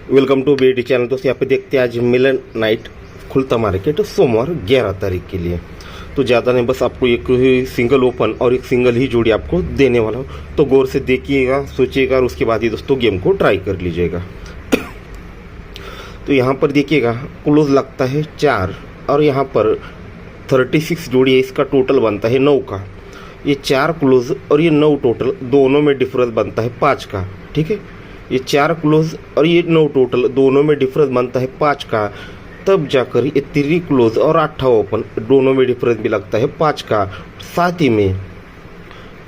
Welcome to BD channel. दोस्तों यहाँ पे देखते हैं आज मिलन नाइट खुलता मार्केट सोमवार 11 तारीख के लिए। तो ज़्यादा नहीं, बस आपको एक सिंगल ओपन और एक सिंगल ही जोड़ी आपको देने वाला हूँ। तो गौर से देखिएगा, सोचिएगा और उसके बाद ही दोस्तों गेम को ट्राई कर लीजिएगा। तो यहाँ पर देखिएगा क्लोज लगता है 4 और यहाँ पर 36 जोड़ी है, इसका टोटल बनता है 9 का। ये 4 क्लोज और ये 9 टोटल दोनों में डिफरेंस बनता है 5 का। ठीक है, ये 4 क्लोज और ये 9 टोटल दोनों में डिफरेंस बनता है 5 का। तब जाकर ये 3 क्लोज और 8 ओपन दोनों में डिफरेंस भी लगता है 5 का। साथ ही में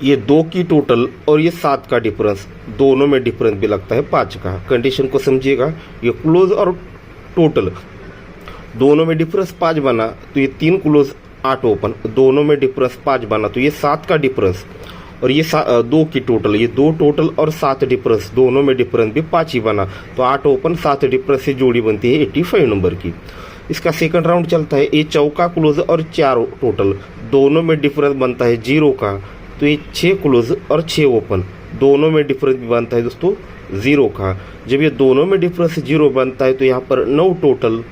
ये 2 की टोटल और ये 7 का डिफरेंस दोनों में डिफरेंस भी लगता है 5 का। कंडीशन को समझिएगा, ये क्लोज और टोटल दोनों में डिफरेंस 5 बना तो ये 3 क्लोज 8 ओपन दोनों में डिफरेंस 5 बना तो ये 7 का डिफरेंस, और ये 2 की टोटल, ये 2 टोटल और 7 डिफरेंस दोनों में डिफरेंस भी 5 ही बना तो 8 ओपन 7 डिफरेंस से जोड़ी बनती है 85 नंबर की। इसका सेकंड राउंड चलता है, ये चौका क्लोज और 4 टोटल दोनों में डिफरेंस बनता है 0 का। तो ये 6 क्लोज और 6 ओपन दोनों में डिफरेंस भी बनता है दोस्तों 0 का। जब ये दोनों में डिफरेंस 0 बनता है तो यहाँ पर 9 टोटल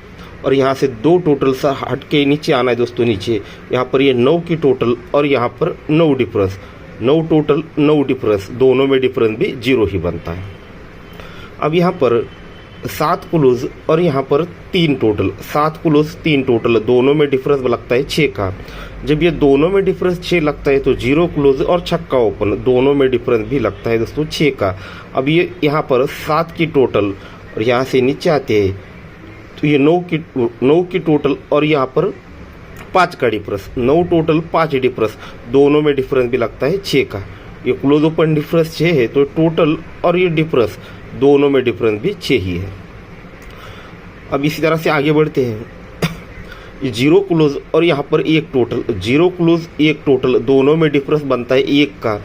और यहाँ से 2 टोटल सा हट के नीचे आना है दोस्तों। नीचे यहाँ पर ये 9 की टोटल और यहाँ पर 9 डिफरेंस, 9 टोटल 9 डिफरेंस दोनों में डिफरेंस भी 0 ही बनता है। अब यहाँ पर 7 क्लोज और यहाँ पर 3 टोटल, 7 क्लोज 3 टोटल दोनों में डिफरेंस लगता है 6 का। जब ये दोनों में डिफरेंस 6 लगता है तो 0 क्लोज और छक्का ओपन दोनों में डिफरेंस भी लगता है दोस्तों 6 का। अब ये यहाँ पर 7 की टोटल और यहाँ से नीचे आते हैं तो ये 9 की टोटल और यहाँ पर 5 का डिफरेंस, 9 टोटल 5 डिफरेंस दोनों में डिफरेंस भी लगता है 6 का। ये क्लोज ओपन डिफरेंस 6 है तो टोटल और ये डिफरेंस दोनों में डिफरेंस भी 6 ही है। अब इसी तरह से आगे बढ़ते हैं, ये 0 क्लोज और यहाँ पर 1 टोटल, 0 क्लोज 1 टोटल दोनों में डिफरेंस बनता है 1 का।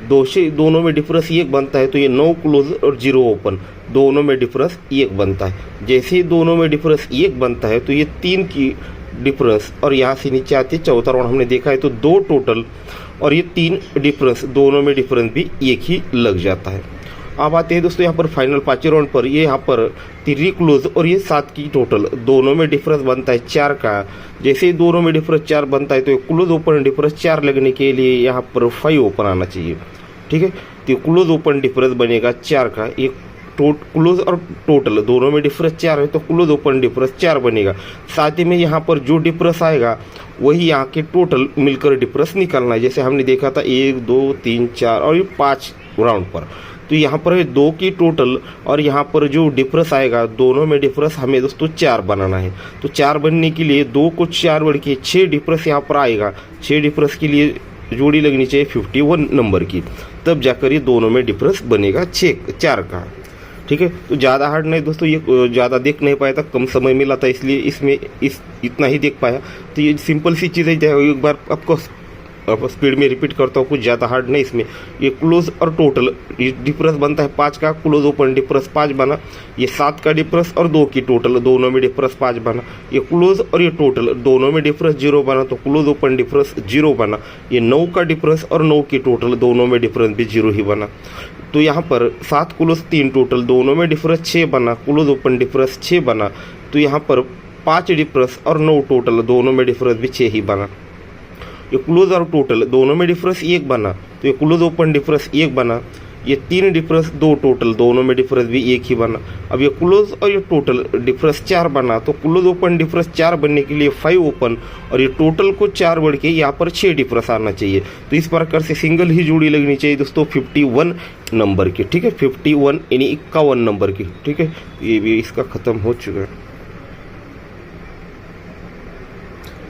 दोनों में डिफरेंस 1 बनता है तो ये 9 क्लोज और 0 ओपन दोनों में डिफरेंस 1 बनता है। जैसे ही दोनों में डिफरेंस 1 बनता है तो ये 3 की डिफरेंस और यहाँ से नीचे आते चौथा राउंड हमने देखा है तो 2 टोटल और ये 3 डिफरेंस दोनों में डिफरेंस भी 1 ही लग जाता है। अब आते हैं दोस्तों यहाँ पर फाइनल 5वें राउंड पर, ये यहाँ पर 3 क्लोज और ये 7 की टोटल दोनों में डिफरेंस बनता है 4 का। जैसे ही दोनों में डिफरेंस 4 बनता है तो क्लोज ओपन डिफरेंस 4 लगने के लिए यहाँ पर 5 ओपन आना चाहिए। ठीक है, तो क्लोज ओपन डिफरेंस बनेगा 4 का। एक क्लोज और टोटल दोनों में डिफरेंस 4 है तो क्लोज ओपन डिफरेंस 4 बनेगा। साथ ही में यहाँ पर जो डिफरेंस आएगा वही यहाँ के टोटल मिलकर डिफरेंस निकालना है। जैसे हमने देखा था 1 2 3 4 और 5 राउंड पर, तो यहाँ पर 2 की टोटल और यहाँ पर जो डिफरेंस आएगा दोनों में डिफरेंस हमें दोस्तों 4 बनाना है। तो 4 बनने के लिए 2 को 4 बढ़ के 6 डिफरेंस यहाँ पर आएगा। 6 डिफरेंस के लिए जोड़ी लगनी चाहिए 51 नंबर की, तब जाकर ये दोनों में डिफरेंस बनेगा 4 का। ठीक है, तो ज़्यादा हार्ड नहीं दोस्तों, ये ज़्यादा देख नहीं पाया था, कम समय मिला था इसलिए इसमें इतना ही देख पाया। तो ये सिंपल सी चीज़ है, एक बार आपको स्पीड में रिपीट करता हूँ, कुछ ज़्यादा हार्ड नहीं इसमें। ये क्लोज और टोटल डिफरेंस बनता है 5 का, क्लोज ओपन डिफरेंस 5 बना। ये 7 का डिफरेंस और 2 की टोटल दोनों में डिफरेंस 5 बना। ये क्लोज और ये टोटल दोनों में डिफरेंस 0 बना तो क्लोज ओपन डिफरेंस 0 बना। ये 9 का डिफरेंस और 9 की टोटल दोनों में डिफरेंस भी 0 ही बना। तो यहाँ पर 7 क्लोज 3 टोटल दोनों में डिफरेंस 6 बना, क्लोज ओपन डिफरेंस 6 बना। तो यहाँ पर 5 डिफरेंस और 9 टोटल दोनों में डिफरेंस भी 6 ही बना। ये क्लोज और टोटल दोनों में डिफरेंस 1 बना तो ये क्लोज ओपन डिफरेंस 1 बना। ये 3 डिफरेंस 2 टोटल दोनों में डिफरेंस भी 1 ही बना। अब ये क्लोज और ये टोटल डिफरेंस 4 बना तो क्लोज ओपन डिफरेंस 4 बनने के लिए 5 ओपन और ये टोटल को 4 बढ़ के यहाँ पर 6 डिफरेंस आना चाहिए। तो इस प्रकार से सिंगल ही जोड़ी लगनी चाहिए दोस्तों 51 नंबर की। ठीक है, 51 यानी 51 नंबर की। ठीक है, ये भी इसका ख़त्म हो चुका है।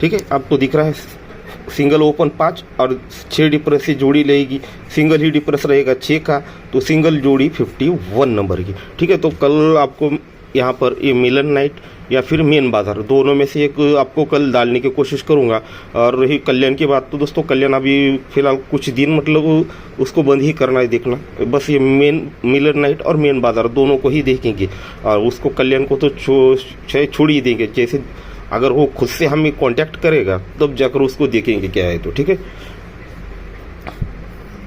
ठीक है, आपको दिख रहा है सिंगल ओपन 5 और 6 डिफरेंस से जोड़ी लगेगी, सिंगल ही डिफरेंस रहेगा 6 का, तो सिंगल जोड़ी 51 नंबर की। ठीक है, तो कल आपको यहाँ पर ये मिलन नाइट या फिर मेन बाजार दोनों में से एक आपको कल डालने की कोशिश करूँगा। और रही कल्याण की बात तो दोस्तों कल्याण अभी फ़िलहाल कुछ दिन मतलब उसको बंद ही करना है देखना, बस ये मेन मिलन नाइट और मेन बाजार दोनों को ही देखेंगे और उसको कल्याण को तो छोड़ ही देंगे। जैसे अगर वो खुद से हमें कांटेक्ट करेगा तब जाकर उसको देखेंगे क्या है। तो ठीक है।